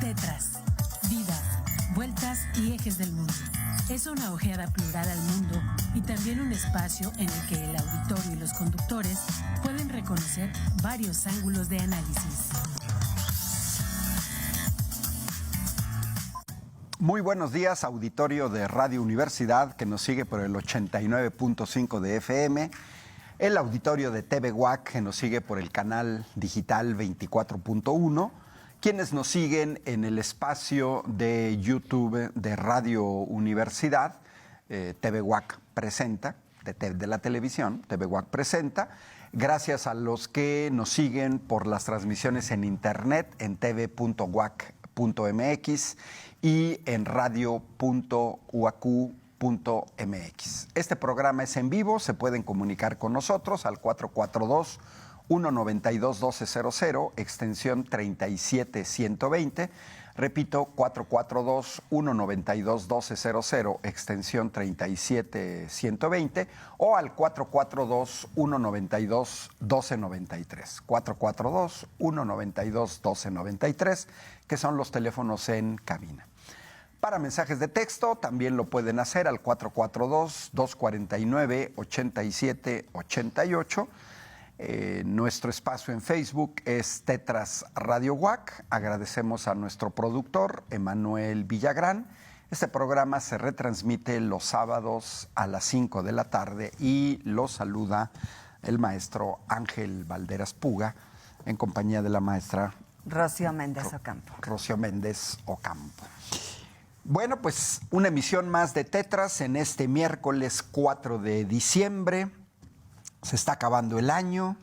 Tetras, vidas, vueltas y ejes del mundo. Es una ojeada plural al mundo y también un espacio en el que el auditorio y los conductores pueden reconocer varios ángulos de análisis. Muy buenos días, auditorio de Radio Universidad, que nos sigue por el 89.5 de FM, el auditorio de TV UAC, que nos sigue por el canal digital 24.1, quienes nos siguen en el espacio de YouTube de Radio Universidad, TV UAC presenta, de la televisión, TV UAC presenta, gracias a los que nos siguen por las transmisiones en internet, en tv.uac.mx y en radio.uacu.mx. Este programa es en vivo, se pueden comunicar con nosotros al 442-192-1200, extensión 37120. Repito, 442-192-1200, extensión 37120, o al 442-192-1293. 442-192-1293, que son los teléfonos en cabina. Para mensajes de texto también lo pueden hacer al 442-249-8788. Nuestro espacio en Facebook es Tetras Radio UAC. Agradecemos a nuestro productor, Emanuel Villagrán. Este programa se retransmite los sábados a las 5 de la tarde y lo saluda el maestro Ángel Valderas Puga, en compañía de la maestra Rocío Méndez Ocampo. Rocío Méndez Ocampo. Bueno, pues una emisión más de Tetras en este miércoles 4 de diciembre. Se está acabando el año,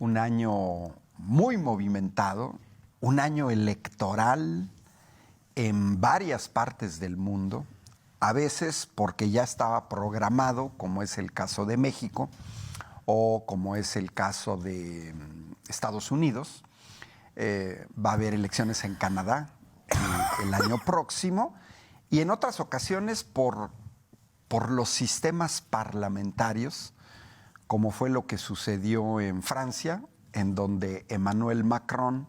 un año muy movimentado, un año electoral en varias partes del mundo, a veces porque ya estaba programado, como es el caso de México o como es el caso de Estados Unidos. Va a haber elecciones en Canadá el año próximo, y en otras ocasiones por los sistemas parlamentarios, como fue lo que sucedió en Francia, en donde Emmanuel Macron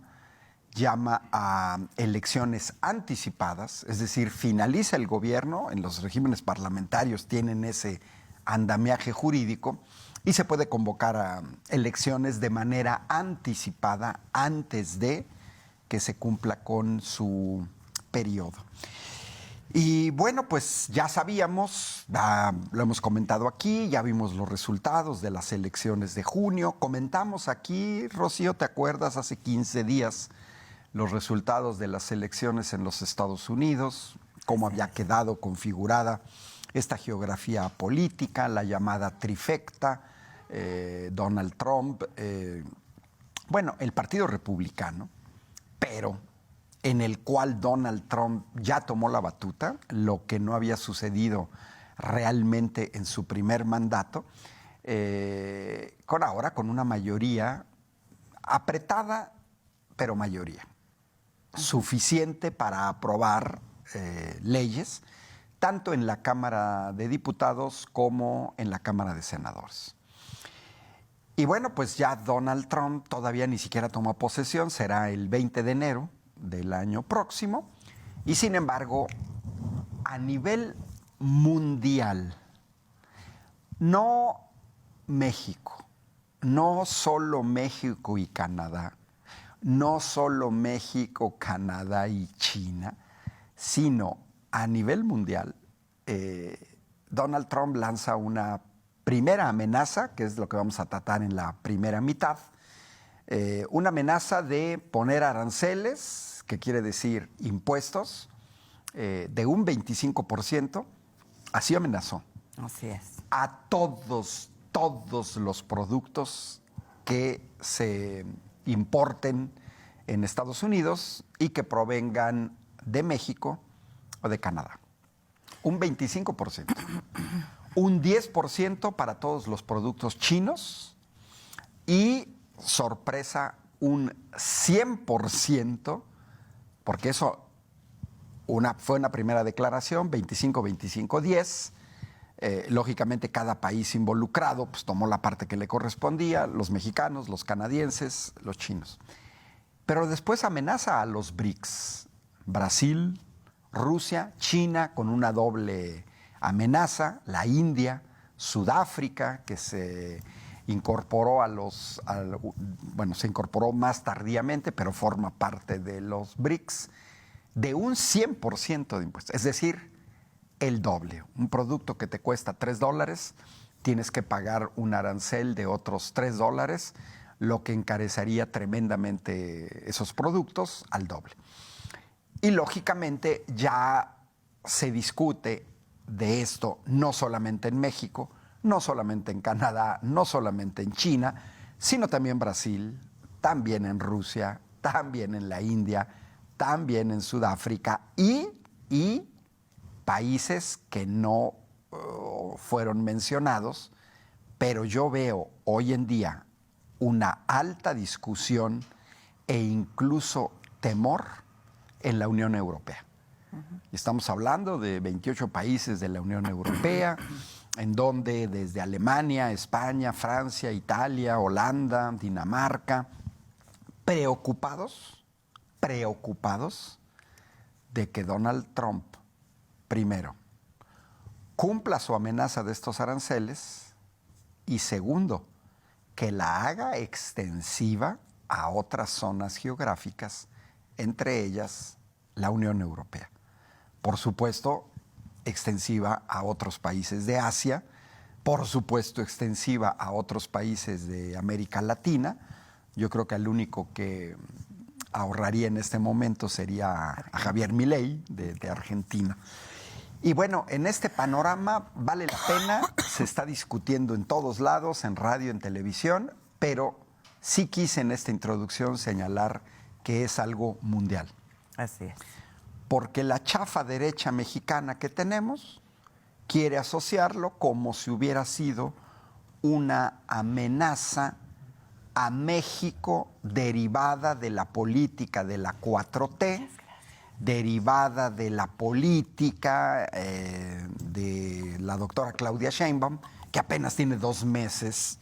llama a elecciones anticipadas, es decir, finaliza el gobierno, en los regímenes parlamentarios tienen ese andamiaje jurídico, y se puede convocar a elecciones de manera anticipada antes de que se cumpla con su periodo. Y bueno, pues ya sabíamos, lo hemos comentado aquí, ya vimos los resultados de las elecciones de junio. Comentamos aquí, Rocío, ¿te acuerdas? Hace 15 días los resultados de las elecciones en los Estados Unidos, cómo había quedado configurada esta geografía política, la llamada trifecta, Donald Trump, bueno, el Partido Republicano, pero en el cual Donald Trump ya tomó la batuta, lo que no había sucedido realmente en su primer mandato, con una mayoría apretada, pero mayoría, suficiente para aprobar leyes, tanto en la Cámara de Diputados como en la Cámara de Senadores. Y bueno, pues ya Donald Trump todavía ni siquiera toma posesión, será el 20 de enero del año próximo, y sin embargo, a nivel mundial, no México, no solo México y Canadá, no solo México, Canadá y China, sino a nivel mundial, Donald Trump lanza una primera amenaza, que es lo que vamos a tratar en la primera mitad, una amenaza de poner aranceles, que quiere decir impuestos, de un 25%, así amenazó. Así es. A todos los productos que se importen en Estados Unidos y que provengan de México o de Canadá. Un 25%. Un 10% para todos los productos chinos y, sorpresa, un 100%, porque eso fue una primera declaración, 25-25-10. Lógicamente cada país involucrado pues, tomó la parte que le correspondía, los mexicanos, los canadienses, los chinos. Pero después amenaza a los BRICS Brasil, Rusia, China con una doble amenaza, la India, Sudáfrica, que se incorporó se incorporó más tardíamente, pero forma parte de los BRICS, de un 100% de impuestos, es decir, el doble. Un producto que te cuesta $3, tienes que pagar un arancel de otros $3, lo que encarecería tremendamente esos productos al doble. Y lógicamente ya se discute de esto no solamente en México, no solamente en Canadá, no solamente en China, sino también en Brasil, también en Rusia, también en la India, también en Sudáfrica y países que no fueron mencionados, pero yo veo hoy en día una alta discusión e incluso temor en la Unión Europea. Estamos hablando de 28 países de la Unión Europea, en donde desde Alemania, España, Francia, Italia, Holanda, Dinamarca, preocupados de que Donald Trump, primero, cumpla su amenaza de estos aranceles y segundo, que la haga extensiva a otras zonas geográficas, entre ellas la Unión Europea. Por supuesto, extensiva a otros países de Asia, por supuesto, extensiva a otros países de América Latina. Yo creo que el único que ahorraría en este momento sería a Javier Milei, de Argentina. Y bueno, en este panorama vale la pena, se está discutiendo en todos lados, en radio, en televisión, pero sí quise en esta introducción señalar que es algo mundial. Así es. Porque la chafa derecha mexicana que tenemos quiere asociarlo como si hubiera sido una amenaza a México derivada de la política de la 4T, derivada de la política de la doctora Claudia Sheinbaum, que apenas tiene 2 meses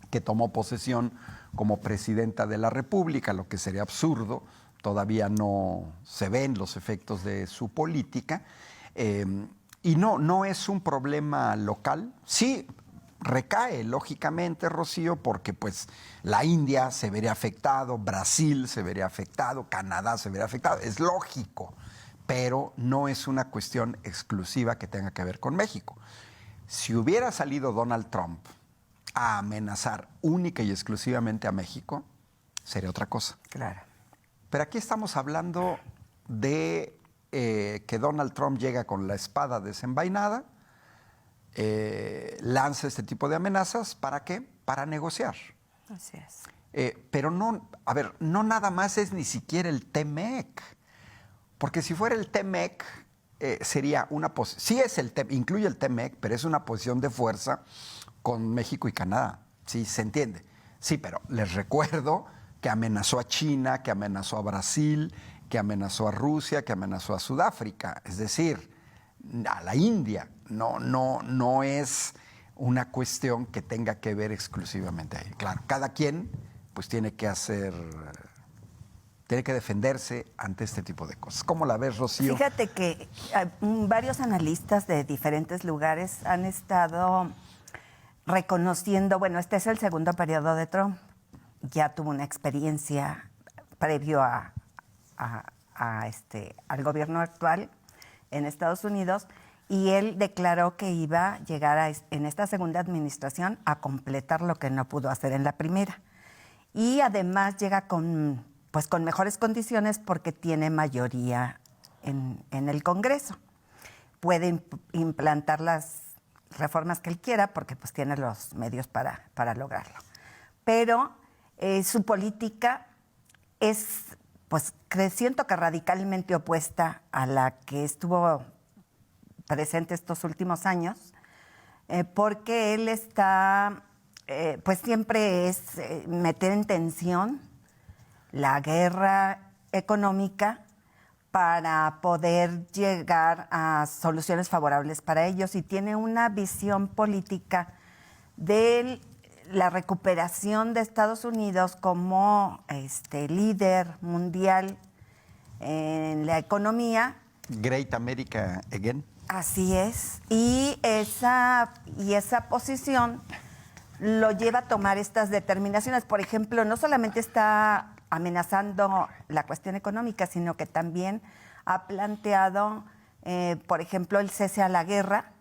que tomó posesión como presidenta de la República, lo que sería absurdo. Todavía no se ven los efectos de su política. Y no es un problema local. Sí recae, lógicamente, Rocío, porque pues la India se vería afectado, Brasil se vería afectado, Canadá se vería afectado. Es lógico, pero no es una cuestión exclusiva que tenga que ver con México. Si hubiera salido Donald Trump a amenazar única y exclusivamente a México, sería otra cosa. Claro. Pero aquí estamos hablando de que Donald Trump llega con la espada desenvainada, lanza este tipo de amenazas, ¿para qué? Para negociar. Así es. Pero no, a ver, no nada más es ni siquiera el TMEC, porque si fuera el TMEC sería una posición, sí es incluye el TMEC, pero es una posición de fuerza con México y Canadá, sí, se entiende. Sí, pero les recuerdo que amenazó a China, que amenazó a Brasil, que amenazó a Rusia, que amenazó a Sudáfrica, es decir, a la India. No es una cuestión que tenga que ver exclusivamente ahí. Claro, cada quien pues tiene que defenderse ante este tipo de cosas. ¿Cómo la ves, Rocío? Fíjate que varios analistas de diferentes lugares han estado reconociendo, bueno, este es el segundo periodo de Trump, ya tuvo una experiencia previo al gobierno actual en Estados Unidos, y él declaró que iba a llegar en esta segunda administración a completar lo que no pudo hacer en la primera. Y además llega con mejores condiciones porque tiene mayoría en el Congreso. Puede implantar las reformas que él quiera porque pues tiene los medios para lograrlo. Pero su política es, pues, siento que radicalmente opuesta a la que estuvo presente estos últimos años, porque él está, pues siempre es meter en tensión la guerra económica para poder llegar a soluciones favorables para ellos, y tiene una visión política de la recuperación de Estados Unidos como líder mundial en la economía. Great America Again. Así es. Y esa posición lo lleva a tomar estas determinaciones. Por ejemplo, no solamente está amenazando la cuestión económica, sino que también ha planteado, por ejemplo, el cese a la guerra,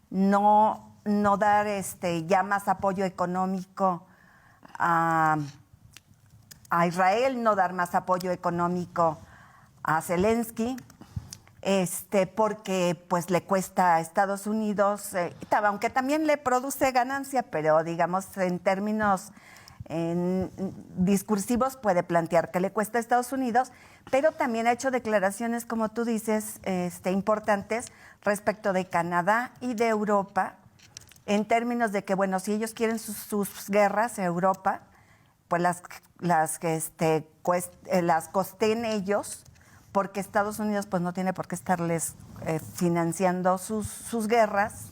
no dar ya más apoyo económico a Israel, no dar más apoyo económico a Zelensky, porque pues le cuesta a Estados Unidos, aunque también le produce ganancia, pero digamos en términos discursivos puede plantear que le cuesta a Estados Unidos, pero también ha hecho declaraciones, como tú dices, importantes respecto de Canadá y de Europa, en términos de que, bueno, si ellos quieren sus guerras, Europa, pues las costeen ellos, porque Estados Unidos pues no tiene por qué estarles financiando sus guerras,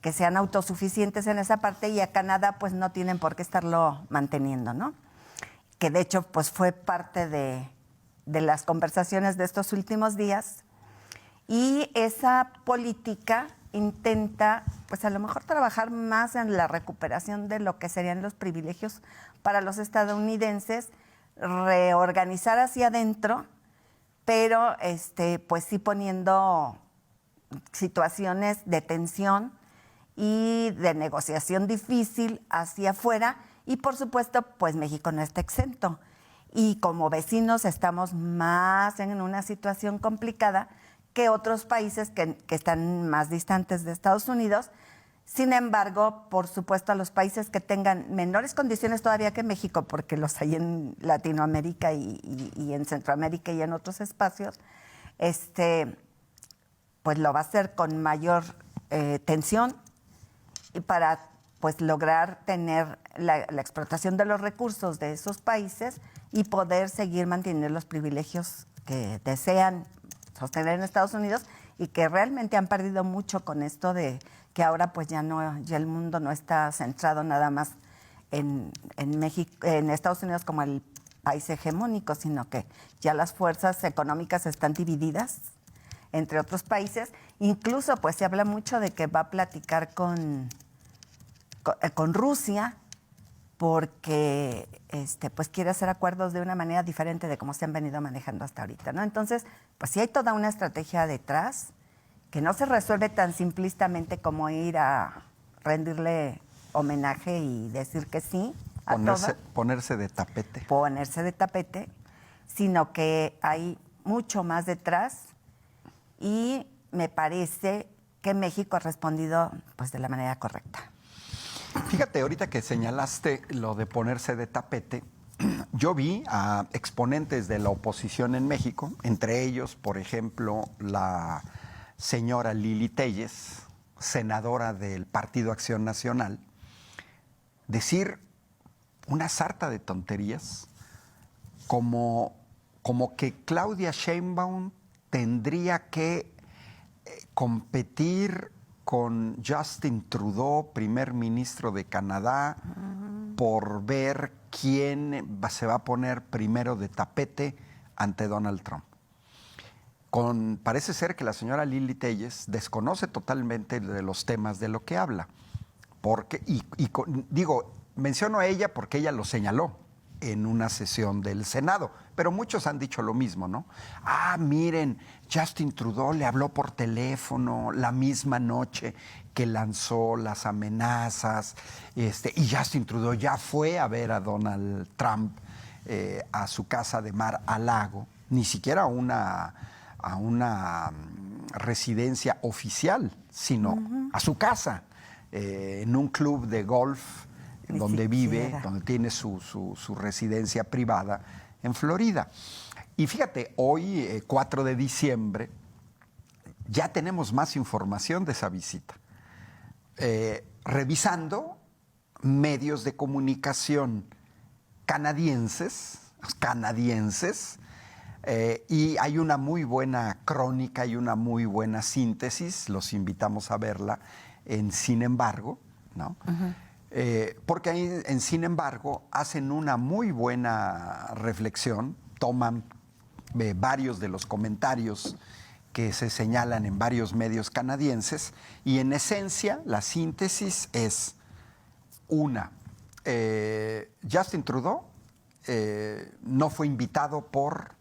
que sean autosuficientes en esa parte, y a Canadá pues no tienen por qué estarlo manteniendo, ¿no? Que de hecho pues fue parte de las conversaciones de estos últimos días, y esa política intenta pues a lo mejor trabajar más en la recuperación de lo que serían los privilegios para los estadounidenses, reorganizar hacia adentro, pero pues sí poniendo situaciones de tensión y de negociación difícil hacia afuera, y por supuesto pues México no está exento, y como vecinos estamos más en una situación complicada que otros países que están más distantes de Estados Unidos. Sin embargo, por supuesto, a los países que tengan menores condiciones todavía que México, porque los hay en Latinoamérica y en Centroamérica y en otros espacios, pues lo va a hacer con mayor tensión, y para pues lograr tener la explotación de los recursos de esos países y poder seguir manteniendo los privilegios que desean sostener en Estados Unidos, y que realmente han perdido mucho con esto de que ahora pues ya el mundo no está centrado nada más en México, en Estados Unidos como el país hegemónico, sino que ya las fuerzas económicas están divididas entre otros países. Incluso pues se habla mucho de que va a platicar con Rusia, porque pues quiere hacer acuerdos de una manera diferente de cómo se han venido manejando hasta ahorita, ¿no? Entonces, pues sí hay toda una estrategia detrás que no se resuelve tan simplistamente como ir a rendirle homenaje y decir que sí a ponerse de tapete. Ponerse de tapete, sino que hay mucho más detrás, y me parece que México ha respondido pues de la manera correcta. Fíjate, ahorita que señalaste lo de ponerse de tapete, yo vi a exponentes de la oposición en México, entre ellos, por ejemplo, la señora Lili Téllez, senadora del Partido Acción Nacional, decir una sarta de tonterías como que Claudia Sheinbaum tendría que competir con Justin Trudeau, primer ministro de Canadá, por ver quién se va a poner primero de tapete ante Donald Trump. Parece ser que la señora Lili Téllez desconoce totalmente de los temas de lo que habla. Menciono a ella porque ella lo señaló en una sesión del Senado, pero muchos han dicho lo mismo, ¿no? Miren, Justin Trudeau le habló por teléfono la misma noche que lanzó las amenazas, y Justin Trudeau ya fue a ver a Donald Trump a su casa de Mar-a-Lago, ni siquiera a una residencia oficial, sino a su casa, en un club de golf donde vive, donde tiene su residencia privada en Florida. Y fíjate, hoy, 4 de diciembre, ya tenemos más información de esa visita. Revisando medios de comunicación canadienses, y hay una muy buena crónica y una muy buena síntesis, los invitamos a verla en Sin embargo, ¿no? Porque ahí, en Sin embargo, hacen una muy buena reflexión, toman varios de los comentarios que se señalan en varios medios canadienses, y en esencia la síntesis es una. Justin Trudeau no fue invitado por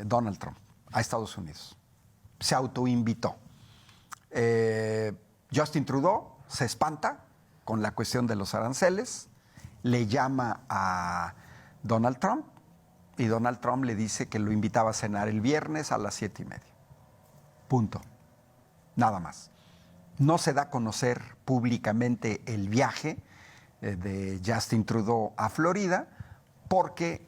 Donald Trump a Estados Unidos. Se autoinvitó. Justin Trudeau se espanta con la cuestión de los aranceles, le llama a Donald Trump y Donald Trump le dice que lo invitaba a cenar el viernes a las 7:30. Punto. Nada más. No se da a conocer públicamente el viaje de Justin Trudeau a Florida porque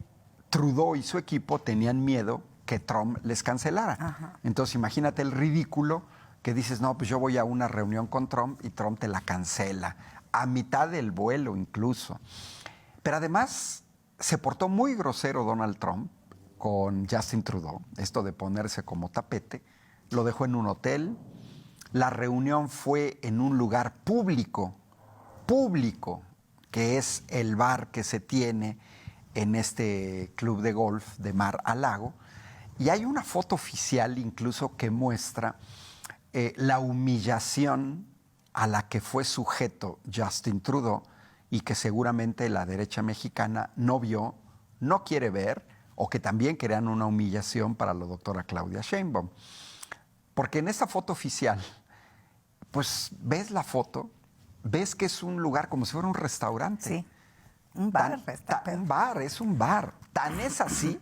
Trudeau y su equipo tenían miedo que Trump les cancelara. Ajá. Entonces imagínate el ridículo que dices, no, pues yo voy a una reunión con Trump y Trump te la cancela, a mitad del vuelo incluso. Pero además se portó muy grosero Donald Trump con Justin Trudeau, esto de ponerse como tapete, lo dejó en un hotel, la reunión fue en un lugar público, que es el bar que se tiene en este club de golf de Mar-a-Lago, y hay una foto oficial incluso que muestra la humillación a la que fue sujeto Justin Trudeau y que seguramente la derecha mexicana no vio, no quiere ver, o que también crean una humillación para la doctora Claudia Sheinbaum. Porque en esta foto oficial, pues ves la foto, ves que es un lugar como si fuera un restaurante. Sí, un bar. Es un bar. Tan es así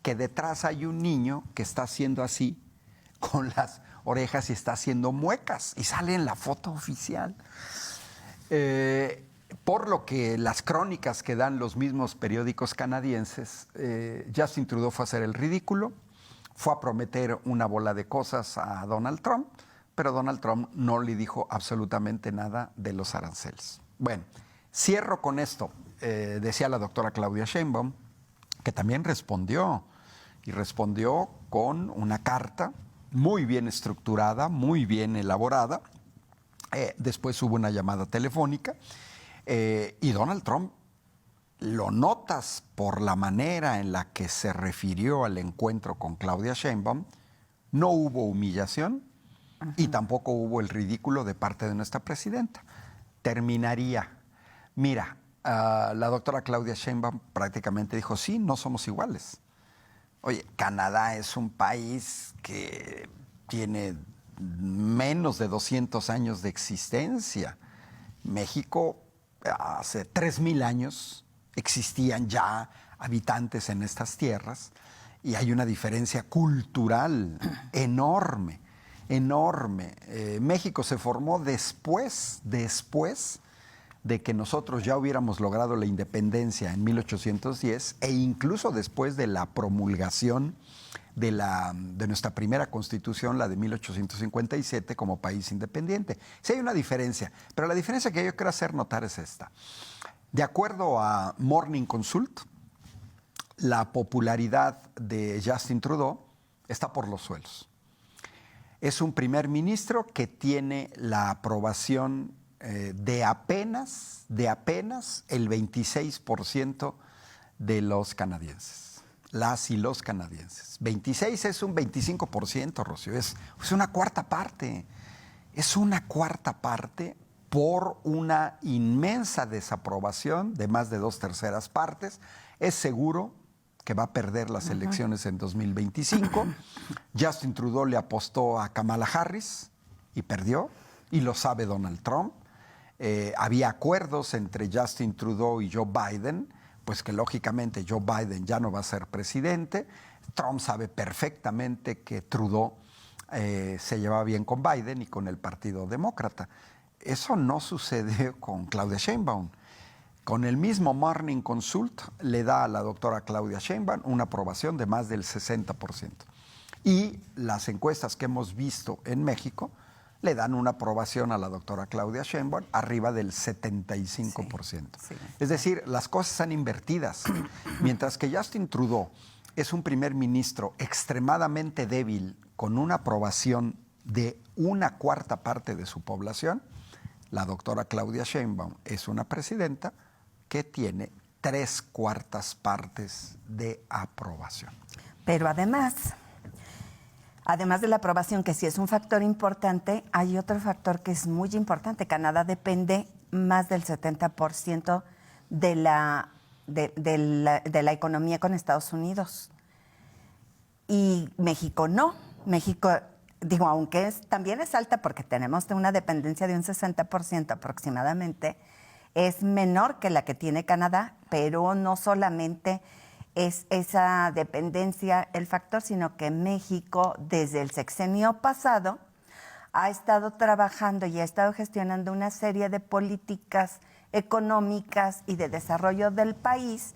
que detrás hay un niño que está haciendo así con las orejas y está haciendo muecas y sale en la foto oficial. Por lo que las crónicas que dan los mismos periódicos canadienses, Justin Trudeau fue a hacer el ridículo, fue a prometer una bola de cosas a Donald Trump, pero Donald Trump no le dijo absolutamente nada de los aranceles. Bueno, cierro con esto. Decía la doctora Claudia Sheinbaum, que también respondió, y respondió con una carta muy bien estructurada, muy bien elaborada. Después hubo una llamada telefónica y Donald Trump, lo notas por la manera en la que se refirió al encuentro con Claudia Sheinbaum, no hubo humillación y tampoco hubo el ridículo de parte de nuestra presidenta. Terminaría. Mira, la doctora Claudia Sheinbaum prácticamente dijo, sí, no somos iguales. Oye, Canadá es un país que tiene menos de 200 años de existencia. México, hace 3,000 años, existían ya habitantes en estas tierras y hay una diferencia cultural enorme, enorme. México se formó después de que nosotros ya hubiéramos logrado la independencia en 1810 e incluso después de la promulgación de nuestra primera constitución, la de 1857, como país independiente. Sí hay una diferencia, pero la diferencia que yo quiero hacer notar es esta. De acuerdo a Morning Consult, la popularidad de Justin Trudeau está por los suelos. Es un primer ministro que tiene la aprobación de apenas el 26% de los canadienses, las y los canadienses. 26 es un 25%, Rocío, es una cuarta parte. Es una cuarta parte por una inmensa desaprobación de más de 2/3 partes. Es seguro que va a perder las elecciones en 2025. Justin Trudeau le apostó a Kamala Harris y perdió, y lo sabe Donald Trump. Había acuerdos entre Justin Trudeau y Joe Biden, pues que lógicamente Joe Biden ya no va a ser presidente. Trump sabe perfectamente que Trudeau se llevaba bien con Biden y con el Partido Demócrata. Eso no sucede con Claudia Sheinbaum. Con el mismo Morning Consult le da a la doctora Claudia Sheinbaum una aprobación de más del 60%. Y las encuestas que hemos visto en México le dan una aprobación a la doctora Claudia Sheinbaum arriba del 75%. Sí. Es decir, las cosas están invertidas. Mientras que Justin Trudeau es un primer ministro extremadamente débil con una aprobación de una cuarta parte de su población, la doctora Claudia Sheinbaum es una presidenta que tiene 3/4 partes de aprobación. Pero además de la aprobación, que sí es un factor importante, hay otro factor que es muy importante. Canadá depende más del 70% de la economía con Estados Unidos. Y México no. México, digo, aunque también es alta porque tenemos una dependencia de un 60% aproximadamente, es menor que la que tiene Canadá, pero no solamente es esa dependencia el factor, sino que México desde el sexenio pasado ha estado trabajando y ha estado gestionando una serie de políticas económicas y de desarrollo del país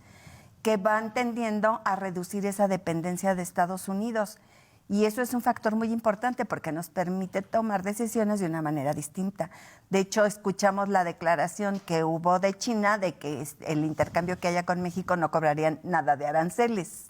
que van tendiendo a reducir esa dependencia de Estados Unidos. Y eso es un factor muy importante porque nos permite tomar decisiones de una manera distinta. De hecho, escuchamos la declaración que hubo de China de que el intercambio que haya con México no cobrarían nada de aranceles.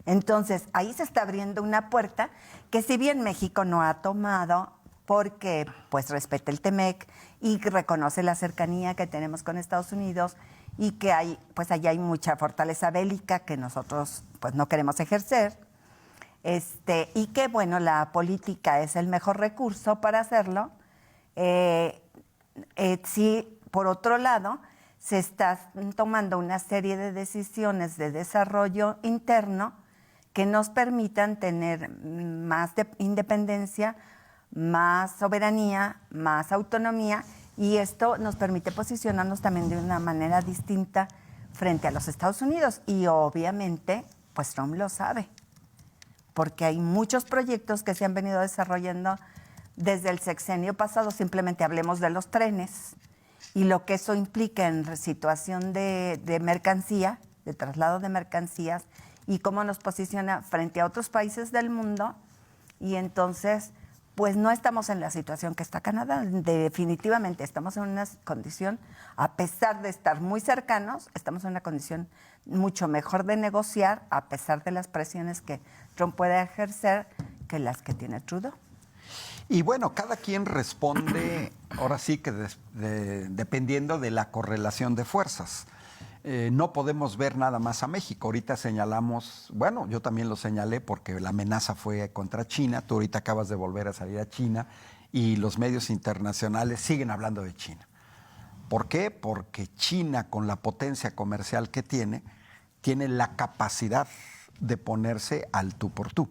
Entonces, ahí se está abriendo una puerta que si bien México no ha tomado porque pues respeta el TEMEC y reconoce la cercanía que tenemos con Estados Unidos y que hay, pues allá hay mucha fortaleza bélica que nosotros pues no queremos ejercer. Y que, bueno, la política es el mejor recurso para hacerlo. Sí, por otro lado, se está tomando una serie de decisiones de desarrollo interno que nos permitan tener más independencia, más soberanía, más autonomía, y esto nos permite posicionarnos también de una manera distinta frente a los Estados Unidos. Y obviamente, pues Trump lo sabe, porque hay muchos proyectos que se han venido desarrollando desde el sexenio pasado. Simplemente hablemos de los trenes y lo que eso implica en situación de mercancía, de traslado de mercancías, y cómo nos posiciona frente a otros países del mundo. Y entonces, pues no estamos en la situación que está Canadá. Definitivamente estamos en una condición, a pesar de estar muy cercanos, estamos en una condición mucho mejor de negociar, a pesar de las presiones que Trump puede ejercer, que las que tiene Trudeau. Y bueno, cada quien responde, ahora sí que dependiendo de la correlación de fuerzas. No podemos ver nada más a México. Ahorita señalamos, bueno, yo también lo señalé porque la amenaza fue contra China. Tú ahorita acabas de volver a salir a China y los medios internacionales siguen hablando de China. ¿Por qué? Porque China, con la potencia comercial que tiene la capacidad de ponerse al tú por tú.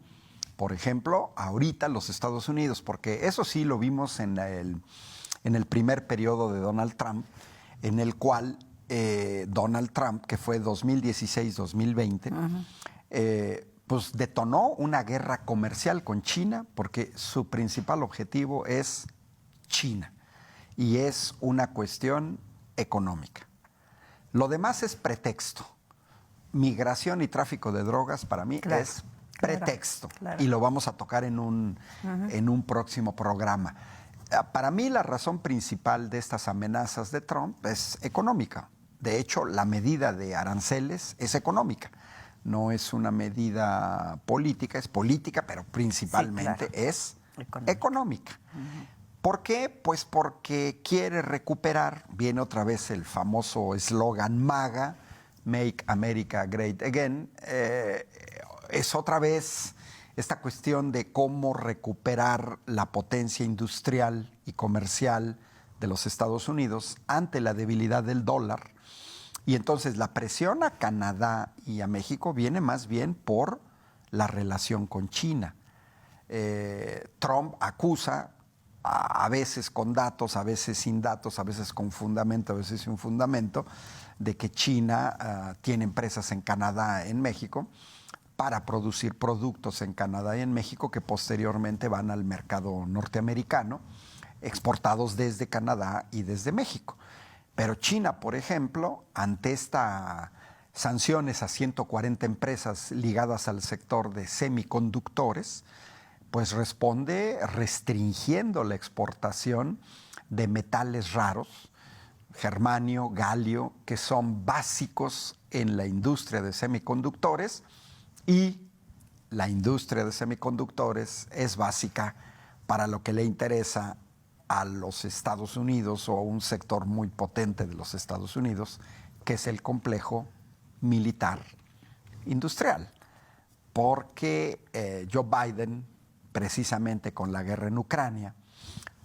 Por ejemplo, ahorita los Estados Unidos, porque eso sí lo vimos en el primer periodo de Donald Trump, en el cual Donald Trump, que fue 2016-2020, pues detonó una guerra comercial con China, porque su principal objetivo es China y es una cuestión económica. Lo demás es pretexto. Migración y tráfico de drogas para mí es pretexto, y lo vamos a tocar en un próximo programa. Para mí la razón principal de estas amenazas de Trump es económica. De hecho, la medida de aranceles es económica. No es una medida política, es política, pero principalmente es económica. ¿Por qué? Pues porque quiere recuperar, viene otra vez el famoso eslogan MAGA, Make America Great Again, es otra vez esta cuestión de cómo recuperar la potencia industrial y comercial de los Estados Unidos ante la debilidad del dólar. Y entonces la presión a Canadá y a México viene más bien por la relación con China. Trump acusa, a veces con datos, a veces sin datos, a veces con fundamento, a veces sin fundamento, de que China tiene empresas en Canadá, en México, para producir productos en Canadá y en México que posteriormente van al mercado norteamericano, exportados desde Canadá y desde México. Pero China, por ejemplo, ante estas sanciones a 140 empresas ligadas al sector de semiconductores, pues responde restringiendo la exportación de metales raros, germanio, galio, que son básicos en la industria de semiconductores, y la industria de semiconductores es básica para lo que le interesa a los Estados Unidos, o a un sector muy potente de los Estados Unidos, que es el complejo militar industrial. porque Joe Biden, precisamente con la guerra en Ucrania,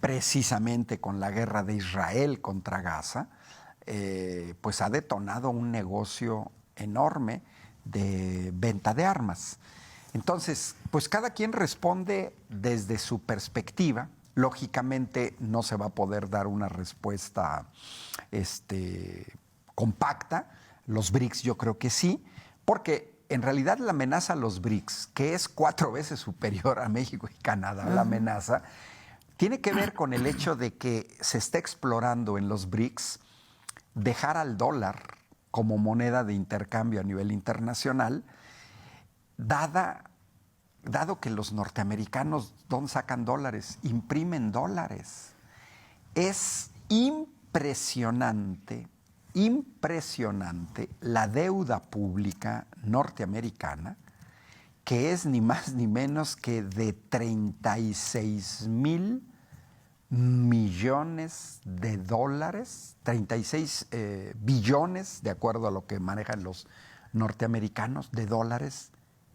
precisamente con la guerra de Israel contra Gaza, pues ha detonado un negocio enorme de venta de armas. Entonces, pues cada quien responde desde su perspectiva. Lógicamente no se va a poder dar una respuesta compacta. Los BRICS yo creo que sí, porque en realidad la amenaza a los BRICS, que es 4 veces superior a México y Canadá, la amenaza, tiene que ver con el hecho de que se está explorando en los BRICS dejar al dólar como moneda de intercambio a nivel internacional, dado que los norteamericanos, ¿dónde sacan dólares? Imprimen dólares. Es impresionante la deuda pública norteamericana, que es ni más ni menos que de 36,000 millones de dólares, 36 billones, de acuerdo a lo que manejan los norteamericanos, de dólares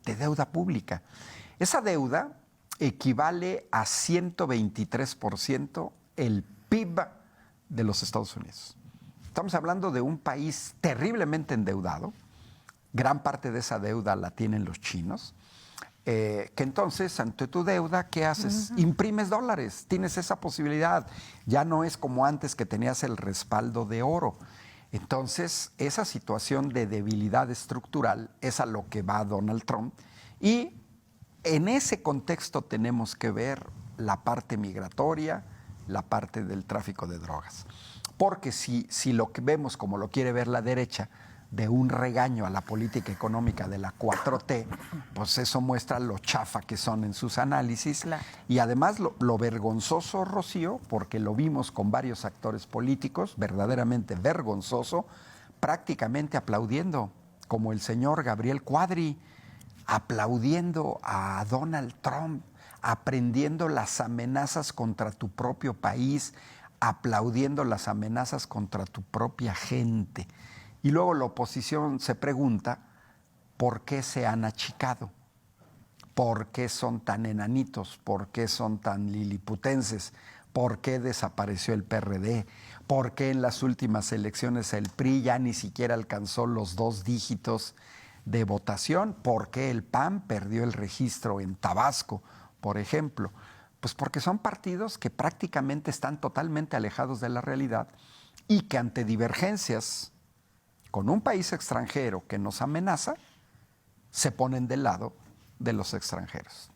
de deuda pública. Esa deuda equivale a 123% el PIB de los Estados Unidos. Estamos hablando de un país terriblemente endeudado. Gran parte de esa deuda la tienen los chinos. Que entonces, ante tu deuda, ¿qué haces? Imprimes dólares, tienes esa posibilidad. Ya no es como antes que tenías el respaldo de oro. Entonces, esa situación de debilidad estructural es a lo que va Donald Trump. Y en ese contexto tenemos que ver la parte migratoria, la parte del tráfico de drogas. Porque si lo que vemos, como lo quiere ver la derecha, de un regaño a la política económica de la 4T, pues eso muestra lo chafa que son en sus análisis. Claro. Y además lo vergonzoso, Rocío, porque lo vimos con varios actores políticos, verdaderamente vergonzoso, prácticamente aplaudiendo, como el señor Gabriel Cuadri, aplaudiendo a Donald Trump, aprendiendo las amenazas contra tu propio país, aplaudiendo las amenazas contra tu propia gente. Y luego la oposición se pregunta por qué se han achicado, por qué son tan enanitos, por qué son tan liliputenses, por qué desapareció el PRD, por qué en las últimas elecciones el PRI ya ni siquiera alcanzó los 2 dígitos de votación, por qué el PAN perdió el registro en Tabasco, por ejemplo. Pues porque son partidos que prácticamente están totalmente alejados de la realidad y que ante divergencias con un país extranjero que nos amenaza, se ponen del lado de los extranjeros.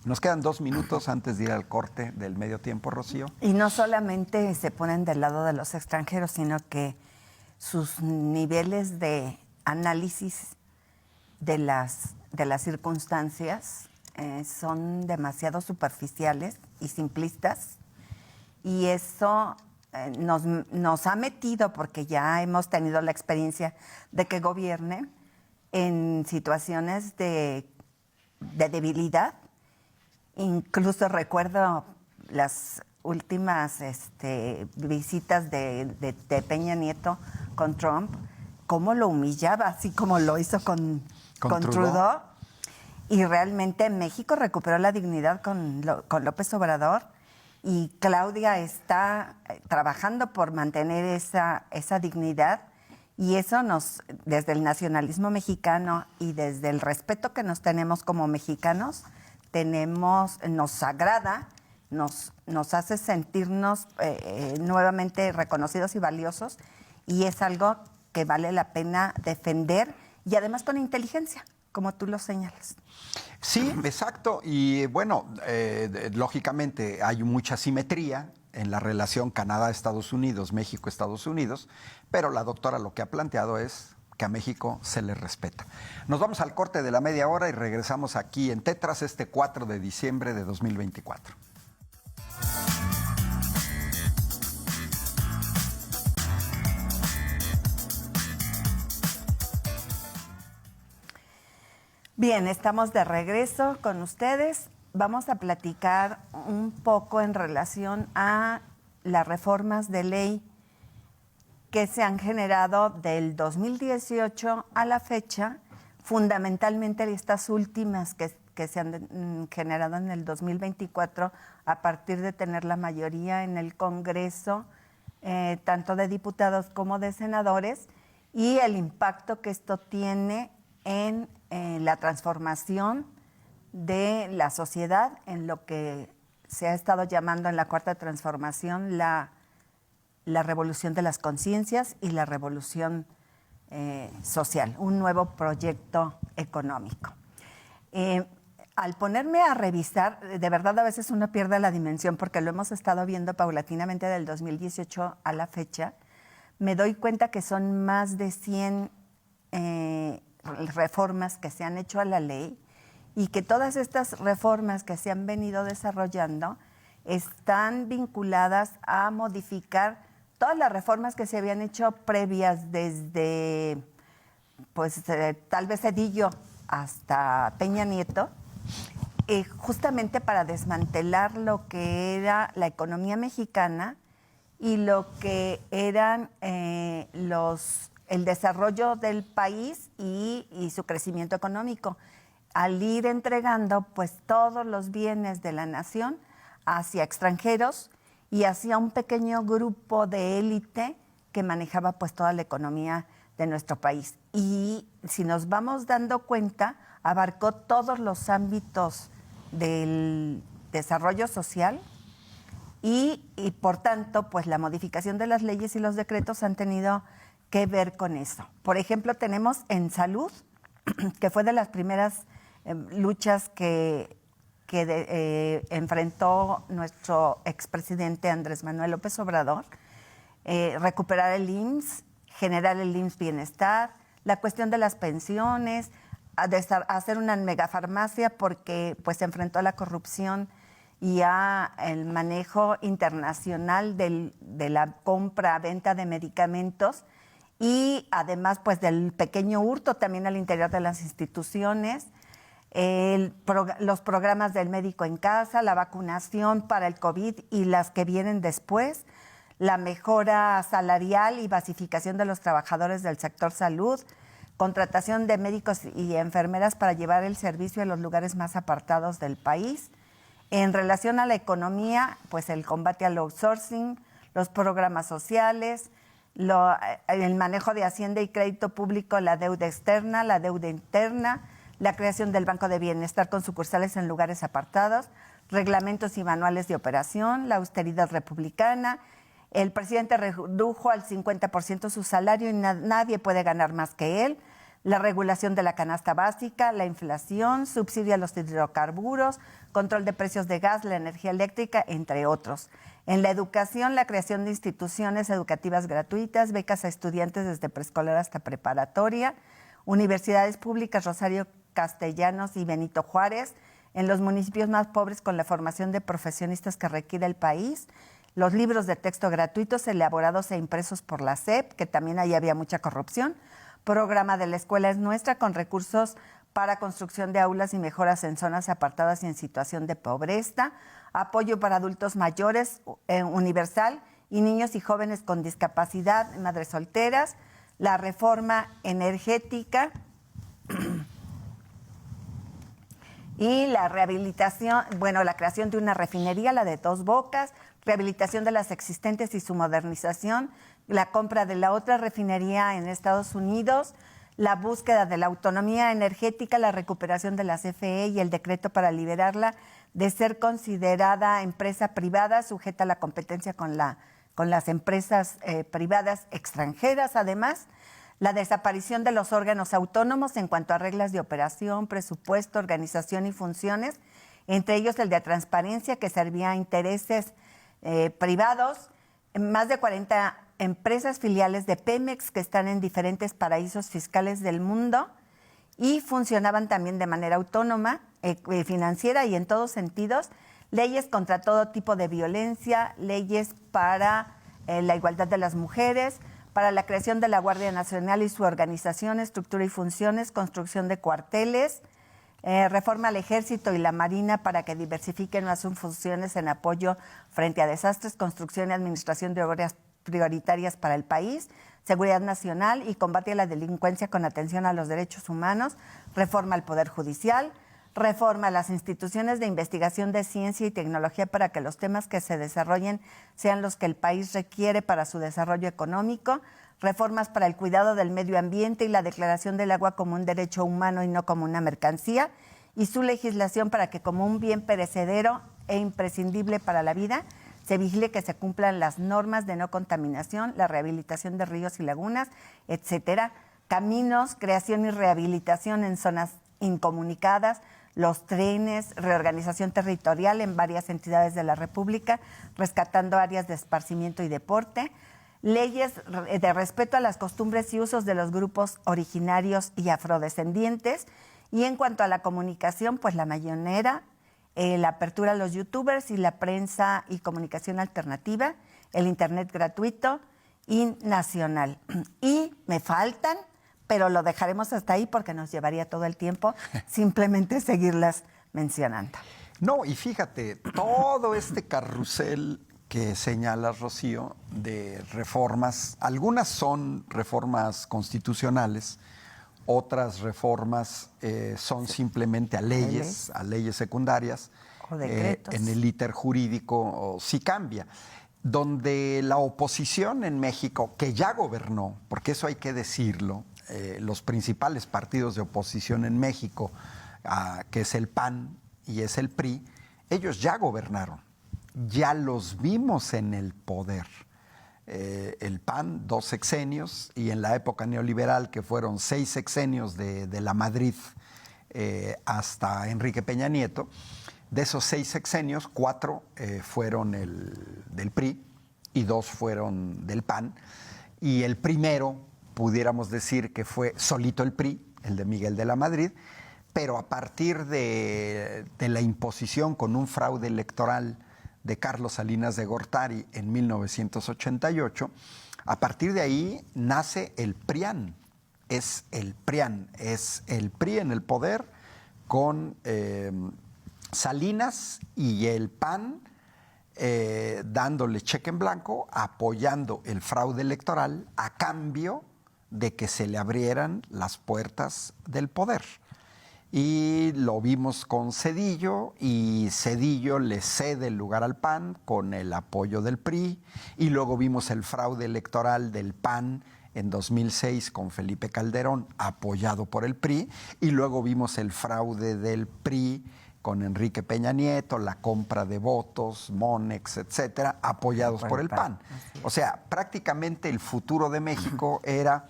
Nos quedan 2 minutos antes de ir al corte del medio tiempo, Rocío. Y no solamente se ponen del lado de los extranjeros, sino que sus niveles de análisis de las circunstancias son demasiado superficiales y simplistas, y eso nos ha metido, porque ya hemos tenido la experiencia de que gobiernen en situaciones de debilidad. Incluso recuerdo las últimas visitas de Peña Nieto con Trump, cómo lo humillaba, así como lo hizo con Trudeau. Y realmente México recuperó la dignidad con López Obrador. Y Claudia está trabajando por mantener esa dignidad, y eso desde el nacionalismo mexicano y desde el respeto que nos tenemos como mexicanos, nos agrada, nos hace sentirnos nuevamente reconocidos y valiosos, y es algo que vale la pena defender, y además con inteligencia, como tú lo señalas. Sí, exacto. Y bueno, lógicamente hay mucha simetría en la relación Canadá-Estados Unidos, México-Estados Unidos, pero la doctora lo que ha planteado es que a México se le respeta. Nos vamos al corte de la media hora y regresamos aquí en Tetras este 4 de diciembre de 2024. Bien, estamos de regreso con ustedes. Vamos a platicar un poco en relación a las reformas de ley que se han generado del 2018 a la fecha fundamentalmente estas últimas que se han generado en el 2024 a partir de tener la mayoría en el Congreso, tanto de diputados como de senadores, y el impacto que esto tiene en la transformación de la sociedad, en lo que se ha estado llamando en la Cuarta Transformación la revolución de las conciencias y la revolución social, un nuevo proyecto económico. Al ponerme a revisar, de verdad a veces uno pierde la dimensión porque lo hemos estado viendo paulatinamente del 2018 a la fecha, me doy cuenta que son más de 100 reformas que se han hecho a la ley y que todas estas reformas que se han venido desarrollando están vinculadas a modificar todas las reformas que se habían hecho previas desde, pues, tal vez Zedillo hasta Peña Nieto, justamente para desmantelar lo que era la economía mexicana y lo que eran el desarrollo del país y su crecimiento económico, al ir entregando pues todos los bienes de la nación hacia extranjeros y hacia un pequeño grupo de élite que manejaba pues toda la economía de nuestro país. Y si nos vamos dando cuenta, abarcó todos los ámbitos del desarrollo social y por tanto, pues la modificación de las leyes y los decretos han tenido que ver con eso. Por ejemplo, tenemos en salud, que fue de las primeras luchas que enfrentó nuestro expresidente Andrés Manuel López Obrador, recuperar el IMSS, generar el IMSS Bienestar, la cuestión de las pensiones, hacer una megafarmacia porque pues se enfrentó a la corrupción y a el manejo internacional de la compra-venta de medicamentos y además pues del pequeño hurto también al interior de las instituciones, los programas del médico en casa, la vacunación para el COVID y las que vienen después, la mejora salarial y basificación de los trabajadores del sector salud, contratación de médicos y enfermeras para llevar el servicio a los lugares más apartados del país. En relación a la economía, pues el combate al outsourcing, los programas sociales, el manejo de hacienda y crédito público, la deuda externa, la deuda interna, la creación del Banco de Bienestar con sucursales en lugares apartados, reglamentos y manuales de operación, la austeridad republicana. El presidente redujo al 50% su salario y nadie puede ganar más que él. La regulación de la canasta básica, la inflación, subsidio a los hidrocarburos, control de precios de gas, la energía eléctrica, entre otros. En la educación, la creación de instituciones educativas gratuitas, becas a estudiantes desde preescolar hasta preparatoria, universidades públicas Rosario Castellanos y Benito Juárez, en los municipios más pobres con la formación de profesionistas que requiere el país, los libros de texto gratuitos elaborados e impresos por la SEP, que también ahí había mucha corrupción, programa de La Escuela es Nuestra con recursos para construcción de aulas y mejoras en zonas apartadas y en situación de pobreza, apoyo para adultos mayores universal y niños y jóvenes con discapacidad, madres solteras, la reforma energética y la rehabilitación, bueno, la creación de una refinería, la de Dos Bocas, rehabilitación de las existentes y su modernización, la compra de la otra refinería en Estados Unidos, la búsqueda de la autonomía energética, la recuperación de la CFE y el decreto para liberarla de ser considerada empresa privada sujeta a la competencia con las empresas privadas extranjeras, además, la desaparición de los órganos autónomos en cuanto a reglas de operación, presupuesto, organización y funciones, entre ellos el de transparencia que servía a intereses privados, más de 40 empresas filiales de Pemex que están en diferentes paraísos fiscales del mundo y funcionaban también de manera autónoma, financiera y en todos sentidos, leyes contra todo tipo de violencia, leyes para la igualdad de las mujeres, para la creación de la Guardia Nacional y su organización, estructura y funciones, construcción de cuarteles, reforma al Ejército y la Marina para que diversifiquen más sus funciones en apoyo frente a desastres, construcción y administración de obras prioritarias para el país: seguridad nacional y combate a la delincuencia con atención a los derechos humanos, reforma al Poder Judicial, reforma a las instituciones de investigación de ciencia y tecnología para que los temas que se desarrollen sean los que el país requiere para su desarrollo económico, reformas para el cuidado del medio ambiente y la declaración del agua como un derecho humano y no como una mercancía, y su legislación para que, como un bien perecedero e imprescindible para la vida, se vigile que se cumplan las normas de no contaminación, la rehabilitación de ríos y lagunas, etcétera, caminos, creación y rehabilitación en zonas incomunicadas, los trenes, reorganización territorial en varias entidades de la República, rescatando áreas de esparcimiento y deporte, leyes de respeto a las costumbres y usos de los grupos originarios y afrodescendientes, y en cuanto a la comunicación, pues la mañanera, la apertura a los youtubers y la prensa y comunicación alternativa, el internet gratuito y nacional. Y me faltan, pero lo dejaremos hasta ahí porque nos llevaría todo el tiempo simplemente seguirlas mencionando. No, y fíjate, todo este carrusel que señala Rocío de reformas, algunas son reformas constitucionales, otras reformas son simplemente a leyes secundarias, o decretos. en el íter jurídico sí cambia. Donde la oposición en México, que ya gobernó, porque eso hay que decirlo, los principales partidos de oposición en México, que es el PAN y es el PRI, ellos ya gobernaron, ya los vimos en el poder. El PAN, 2 sexenios, y en la época neoliberal, que fueron 6 sexenios de la Madrid hasta Enrique Peña Nieto, de esos 6 sexenios, 4 fueron del PRI y 2 fueron del PAN, y el primero, pudiéramos decir que fue solito el PRI, el de Miguel de la Madrid, pero a partir de la imposición con un fraude electoral de Carlos Salinas de Gortari en 1988, a partir de ahí nace el PRIAN. Es el PRIAN, es el PRI en el poder con Salinas y el PAN dándole cheque en blanco, apoyando el fraude electoral a cambio de que se le abrieran las puertas del poder. Y lo vimos con Zedillo, y Zedillo le cede el lugar al PAN con el apoyo del PRI, y luego vimos el fraude electoral del PAN en 2006 con Felipe Calderón, apoyado por el PRI, y luego vimos el fraude del PRI con Enrique Peña Nieto, la compra de votos, Monex, etcétera, apoyados por el PAN. O sea, prácticamente el futuro de México era: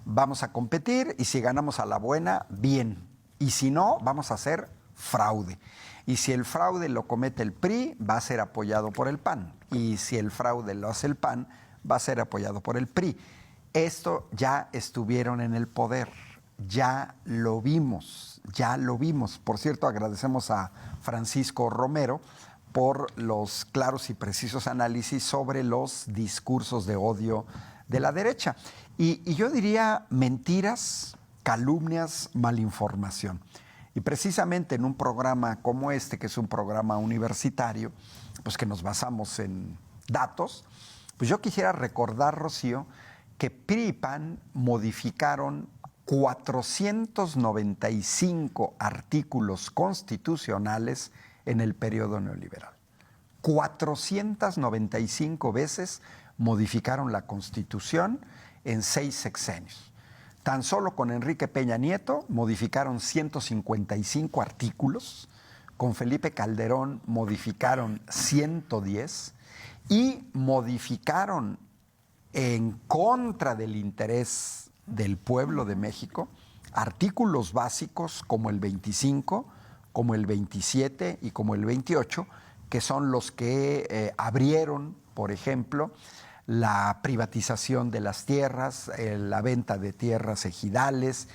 vamos a competir y si ganamos a la buena, bien. Y si no, vamos a hacer fraude. Y si el fraude lo comete el PRI, va a ser apoyado por el PAN. Y si el fraude lo hace el PAN, va a ser apoyado por el PRI. Esto ya estuvieron en el poder, ya lo vimos, ya lo vimos. Por cierto, agradecemos a Francisco Romero por los claros y precisos análisis sobre los discursos de odio de la derecha. Y yo diría mentiras, calumnias, malinformación. Y precisamente en un programa como este, que es un programa universitario, pues que nos basamos en datos, pues yo quisiera recordar, Rocío, que PRI y PAN modificaron 495 artículos constitucionales en el periodo neoliberal. 495 veces modificaron la Constitución en 6 sexenios. Tan solo con Enrique Peña Nieto modificaron 155 artículos, con Felipe Calderón modificaron 110 y modificaron en contra del interés del pueblo de México artículos básicos como el 25, como el 27 y como el 28, que son los que abrieron, por ejemplo, la privatización de las tierras, la venta de tierras ejidales,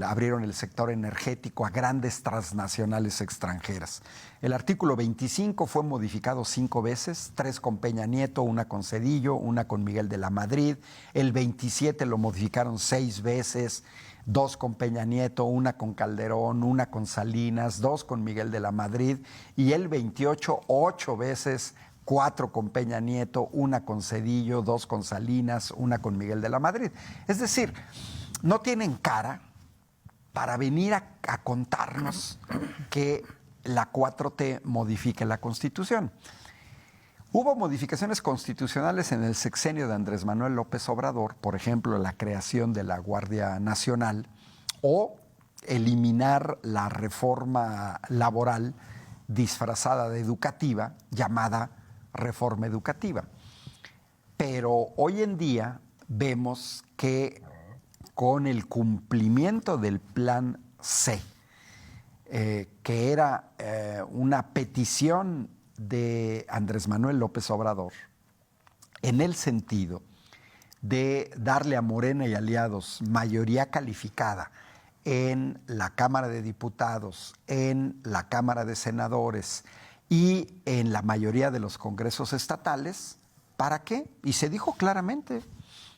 abrieron el sector energético a grandes transnacionales extranjeras. El artículo 25 fue modificado 5 veces, 3 con Peña Nieto, 1 con Zedillo, 1 con Miguel de la Madrid. El 27 lo modificaron 6 veces, 2 con Peña Nieto, 1 con Calderón, 1 con Salinas, 2 con Miguel de la Madrid. Y el 28, 8 veces 4 con Peña Nieto, 1 con Zedillo, 2 con Salinas, 1 con Miguel de la Madrid. Es decir, no tienen cara para venir a contarnos que la 4T modifique la Constitución. Hubo modificaciones constitucionales en el sexenio de Andrés Manuel López Obrador, por ejemplo, la creación de la Guardia Nacional o eliminar la reforma laboral disfrazada de educativa, llamada reforma educativa. Pero hoy en día vemos que con el cumplimiento del Plan C, que era una petición de Andrés Manuel López Obrador, en el sentido de darle a Morena y aliados mayoría calificada en la Cámara de Diputados, en la Cámara de Senadores y en la mayoría de los congresos estatales. ¿Para qué? Y se dijo claramente.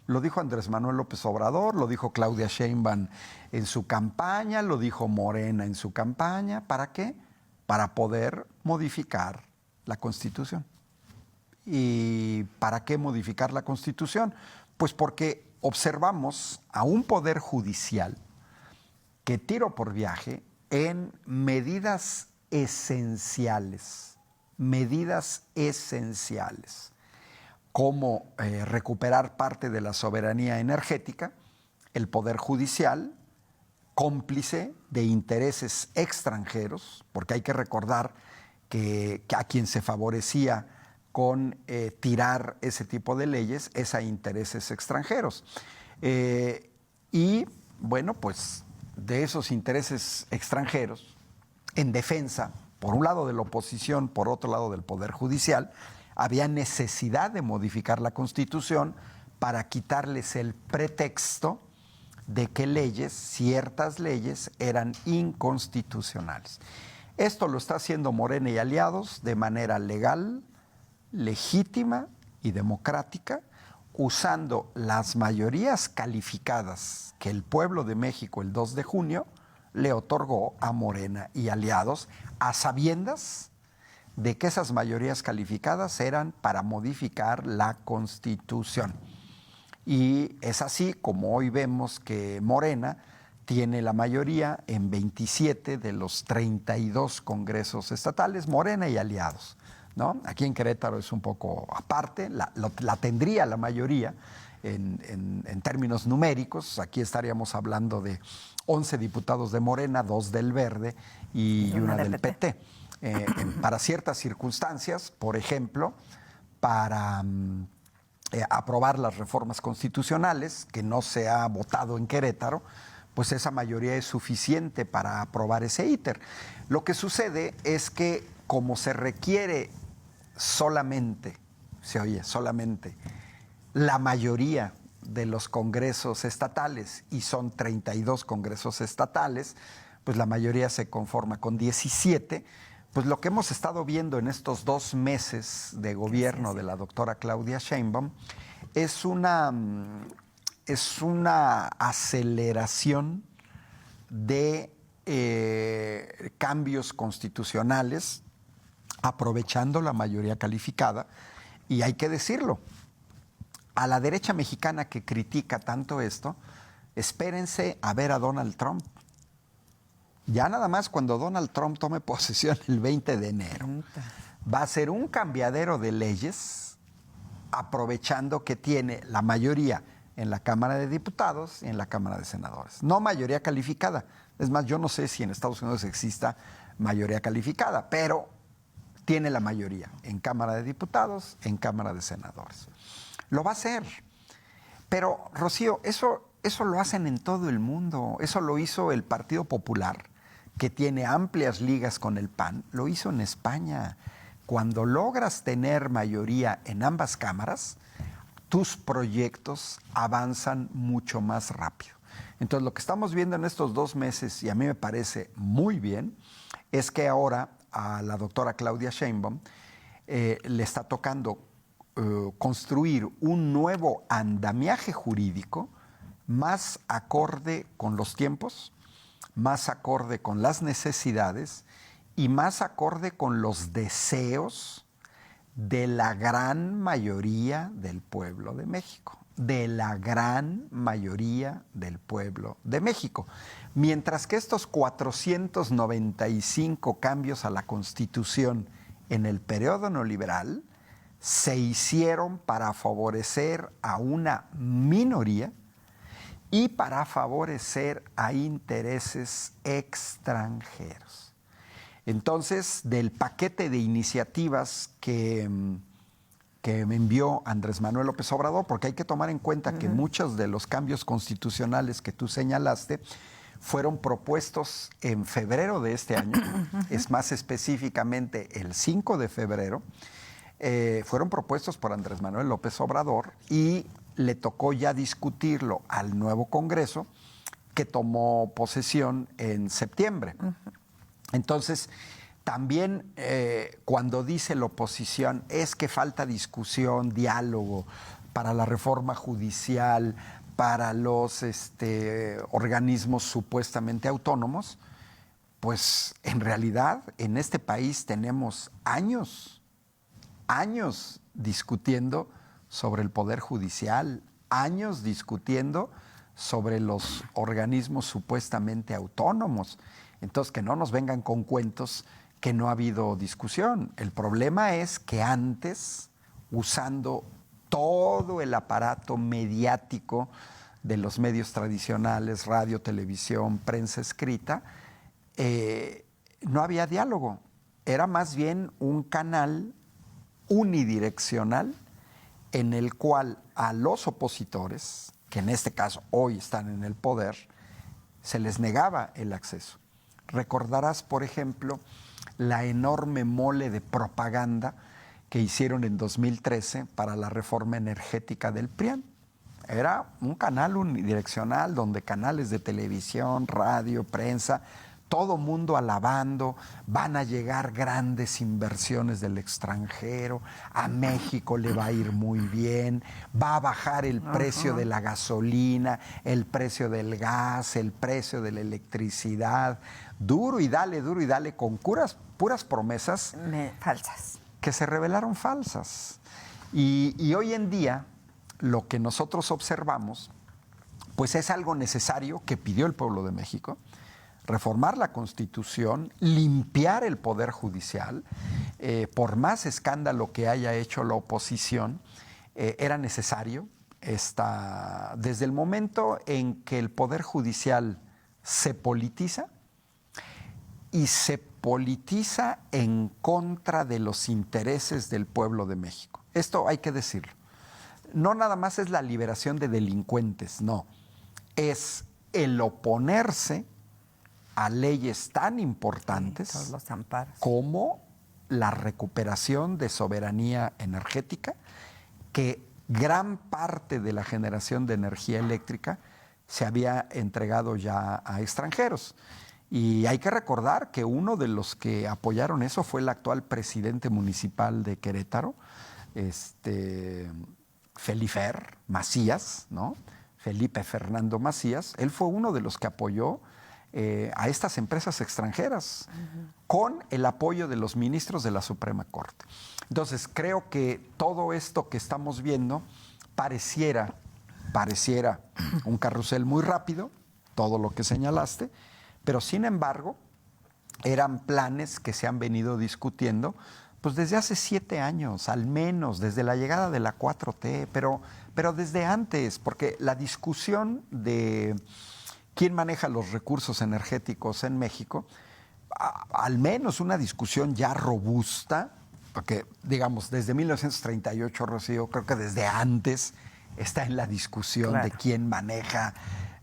Lo dijo Andrés Manuel López Obrador, lo dijo Claudia Sheinbaum en su campaña, lo dijo Morena en su campaña. ¿Para qué? Para poder modificar la Constitución. ¿Y para qué modificar la Constitución? Pues porque observamos a un poder judicial que tiro por viaje en medidas esenciales, como recuperar parte de la soberanía energética, el Poder Judicial, cómplice de intereses extranjeros, porque hay que recordar que a quien se favorecía con tirar ese tipo de leyes es a intereses extranjeros. Y bueno, pues de esos intereses extranjeros, en defensa, por un lado de la oposición, por otro lado del Poder Judicial, había necesidad de modificar la Constitución para quitarles el pretexto de que ciertas leyes eran inconstitucionales. Esto lo está haciendo Morena y aliados de manera legal, legítima y democrática, usando las mayorías calificadas que el pueblo de México el 2 de junio le otorgó a Morena y aliados, a sabiendas de que esas mayorías calificadas eran para modificar la Constitución. Y es así como hoy vemos que Morena tiene la mayoría en 27 de los 32 congresos estatales, Morena y aliados, ¿no? Aquí en Querétaro es un poco aparte, la tendría la mayoría en términos numéricos. Aquí estaríamos hablando de 11 diputados de Morena, 2 del Verde y una del PT. Para ciertas circunstancias, por ejemplo, para aprobar las reformas constitucionales, que no se ha votado en Querétaro, pues esa mayoría es suficiente para aprobar ese íter. Lo que sucede es que como se requiere solamente la mayoría de los congresos estatales, y son 32 congresos estatales, pues la mayoría se conforma con 17. Pues lo que hemos estado viendo en estos 2 meses de gobierno de la doctora Claudia Sheinbaum es una aceleración de cambios constitucionales, aprovechando la mayoría calificada. Y hay que decirlo, a la derecha mexicana que critica tanto esto, espérense a ver a Donald Trump. Ya nada más cuando Donald Trump tome posesión el 20 de enero, va a ser un cambiadero de leyes, aprovechando que tiene la mayoría en la Cámara de Diputados y en la Cámara de Senadores. No mayoría calificada. Es más, yo no sé si en Estados Unidos exista mayoría calificada, pero tiene la mayoría en Cámara de Diputados, en Cámara de Senadores. Lo va a hacer. Pero, Rocío, eso lo hacen en todo el mundo. Eso lo hizo el Partido Popular, que tiene amplias ligas con el PAN, lo hizo en España. Cuando logras tener mayoría en ambas cámaras, tus proyectos avanzan mucho más rápido. Entonces, lo que estamos viendo en estos 2 meses, y a mí me parece muy bien, es que ahora a la doctora Claudia Sheinbaum le está tocando construir un nuevo andamiaje jurídico más acorde con los tiempos, más acorde con las necesidades y más acorde con los deseos de la gran mayoría del pueblo de México, de la gran mayoría del pueblo de México. Mientras que estos 495 cambios a la Constitución en el periodo neoliberal se hicieron para favorecer a una minoría y para favorecer a intereses extranjeros. Entonces, del paquete de iniciativas que me envió Andrés Manuel López Obrador, porque hay que tomar en cuenta que muchos de los cambios constitucionales que tú señalaste fueron propuestos en febrero de este año, es más específicamente el 5 de febrero, fueron propuestos por Andrés Manuel López Obrador y le tocó ya discutirlo al nuevo Congreso, que tomó posesión en septiembre. Entonces, también cuando dice la oposición es que falta discusión, diálogo para la reforma judicial, para los organismos supuestamente autónomos, pues en realidad en este país tenemos años discutiendo sobre el Poder Judicial, años discutiendo sobre los organismos supuestamente autónomos. Entonces, que no nos vengan con cuentos que no ha habido discusión. El problema es que antes, usando todo el aparato mediático de los medios tradicionales, radio, televisión, prensa escrita, no había diálogo. Era más bien un canal unidireccional en el cual a los opositores, que en este caso hoy están en el poder, se les negaba el acceso. Recordarás, por ejemplo, la enorme mole de propaganda que hicieron en 2013 para la reforma energética del PRIAN. Era un canal unidireccional donde canales de televisión, radio, prensa, todo mundo alabando, van a llegar grandes inversiones del extranjero, a México le va a ir muy bien, va a bajar el precio de la gasolina, el precio del gas, el precio de la electricidad, duro y dale, con puras promesas falsas. Que se revelaron falsas. Y hoy en día, lo que nosotros observamos, pues es algo necesario que pidió el pueblo de México, reformar la Constitución, limpiar el Poder Judicial, por más escándalo que haya hecho la oposición, era necesario. Desde el momento en que el Poder Judicial se politiza, y se politiza en contra de los intereses del pueblo de México. Esto hay que decirlo. No nada más es la liberación de delincuentes, no. Es el oponerse a leyes tan importantes todos los amparos, como la recuperación de soberanía energética, que gran parte de la generación de energía eléctrica se había entregado ya a extranjeros. Y hay que recordar que uno de los que apoyaron eso fue el actual presidente municipal de Querétaro, Felipe Macías, ¿no? Felipe Fernando Macías. Él fue uno de los que apoyó a estas empresas extranjeras con el apoyo de los ministros de la Suprema Corte. Entonces, creo que todo esto que estamos viendo pareciera un carrusel muy rápido, todo lo que señalaste, pero sin embargo, eran planes que se han venido discutiendo pues desde hace 7 años, al menos, desde la llegada de la 4T, pero desde antes, porque la discusión de quién maneja los recursos energéticos en México, al menos una discusión ya robusta, porque digamos, desde 1938, Rocío, creo que desde antes está en la discusión de quién maneja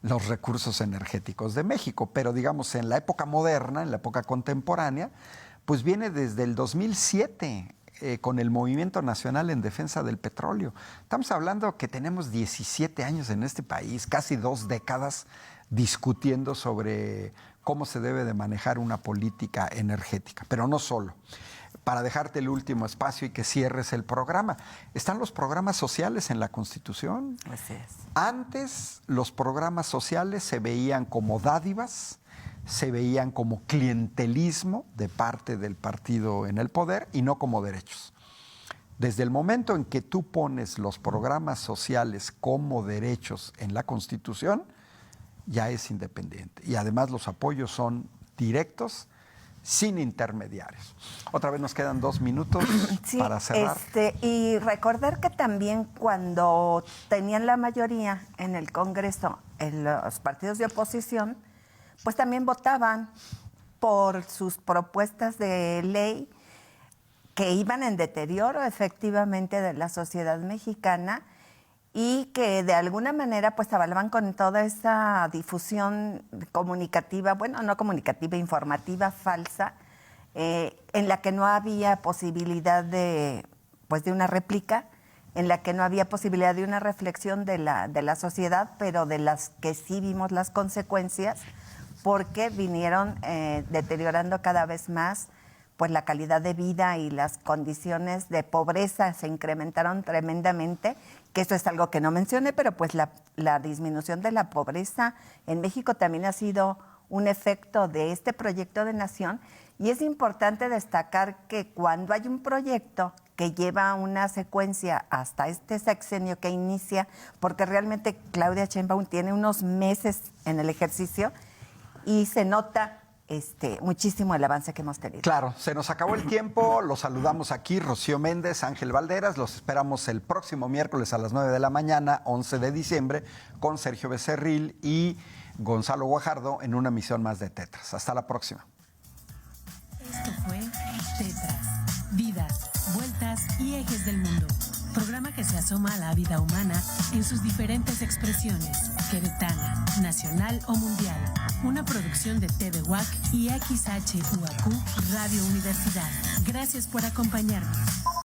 los recursos energéticos de México, pero digamos en la época moderna, en la época contemporánea, pues viene desde el 2007 con el Movimiento Nacional en Defensa del Petróleo. Estamos hablando que tenemos 17 años en este país, casi 2 décadas discutiendo sobre cómo se debe de manejar una política energética, pero no solo. Para dejarte el último espacio y que cierres el programa, están los programas sociales en la Constitución. Así es. Antes los programas sociales se veían como dádivas, se veían como clientelismo de parte del partido en el poder y no como derechos. Desde el momento en que tú pones los programas sociales como derechos en la Constitución, ya es independiente. Y además los apoyos son directos, sin intermediarios. Otra vez nos quedan 2 minutos sí, para cerrar. Y recordar que también cuando tenían la mayoría en el Congreso, en los partidos de oposición, pues también votaban por sus propuestas de ley que iban en deterioro efectivamente de la sociedad mexicana y que de alguna manera pues avalaban con toda esa difusión comunicativa, bueno, no comunicativa, informativa, falsa, en la que no había posibilidad de una réplica, en la que no había posibilidad de una reflexión de la sociedad, pero de las que sí vimos las consecuencias, porque vinieron deteriorando cada vez más pues la calidad de vida y las condiciones de pobreza se incrementaron tremendamente, que eso es algo que no mencioné, pero pues la disminución de la pobreza en México también ha sido un efecto de este proyecto de nación, y es importante destacar que cuando hay un proyecto que lleva una secuencia hasta este sexenio que inicia, porque realmente Claudia Sheinbaum tiene unos meses en el ejercicio y se nota muchísimo el avance que hemos tenido. Claro, se nos acabó el tiempo, los saludamos aquí, Rocío Méndez, Ángel Valderas, los esperamos el próximo miércoles a las 9 de la mañana, 11 de diciembre, con Sergio Becerril y Gonzalo Guajardo en una emisión más de Tetras. Hasta la próxima. Esto fue Tetras, vidas, vueltas y ejes del mundo. Programa que se asoma a la vida humana en sus diferentes expresiones, queretana, nacional o mundial. Una producción de TV UAC y XHUAQ Radio Universidad. Gracias por acompañarnos.